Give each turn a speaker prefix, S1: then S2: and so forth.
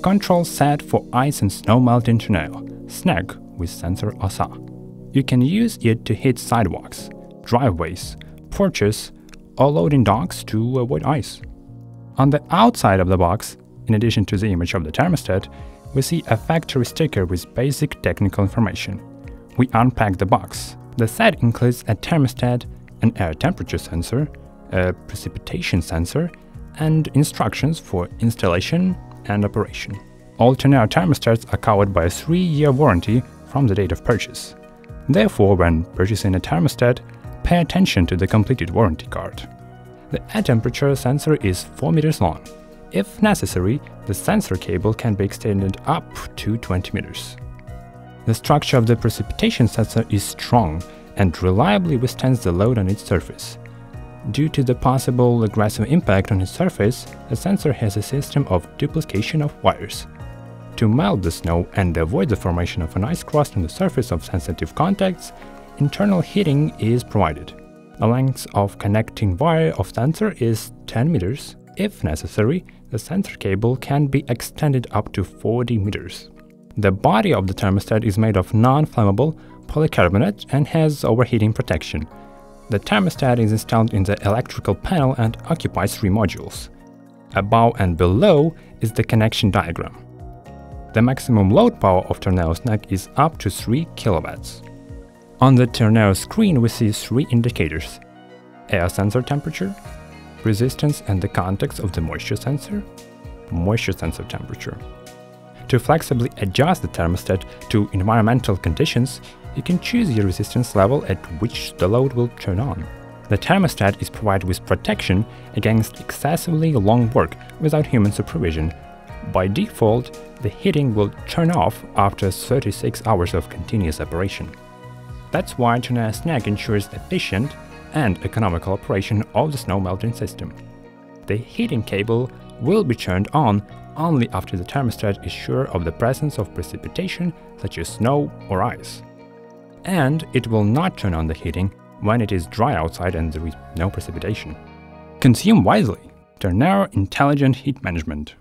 S1: Control set for ice and snow melting terneo, sneg with sensor OSA. You can use it to heat sidewalks, driveways, porches, or loading docks to avoid ice. On the outside of the box, in addition to the image of the thermostat, we see a factory sticker with basic technical information. We unpack the box. The set includes a thermostat, an air temperature sensor, a precipitation sensor, and instructions for installation and operation. All terneo thermostats are covered by a 3-year warranty from the date of purchase. Therefore, when purchasing a thermostat, pay attention to the completed warranty card. The air temperature sensor is 4 meters long. If necessary, the sensor cable can be extended up to 20 meters. The structure of the precipitation sensor is strong and reliably withstands the load on its surface. Due to the possible aggressive impact on its surface, the sensor has a system of duplication of wires. To melt the snow and avoid the formation of an ice crust on the surface of sensitive contacts, internal heating is provided. The length of connecting wire of sensor is 10 meters. If necessary, the sensor cable can be extended up to 40 meters. The body of the thermostat is made of non-flammable polycarbonate and has overheating protection. The thermostat is installed in the electrical panel and occupies 3 modules. Above and below is the connection diagram. The maximum load power of terneo sneg is up to 3 kilowatts. On the terneo screen we see 3 indicators: air sensor temperature, resistance and the context of the moisture sensor temperature. To flexibly adjust the thermostat to environmental conditions, you can choose your resistance level at which the load will turn on. The thermostat is provided with protection against excessively long work without human supervision. By default, the heating will turn off after 36 hours of continuous operation. That's why terneo sneg ensures efficient and economical operation of the snow melting system. The heating cable will be turned on only after the thermostat is sure of the presence of precipitation such as snow or ice. And it will not turn on the heating when it is dry outside and there is no precipitation. Consume wisely. Terneo Intelligent Heat Management.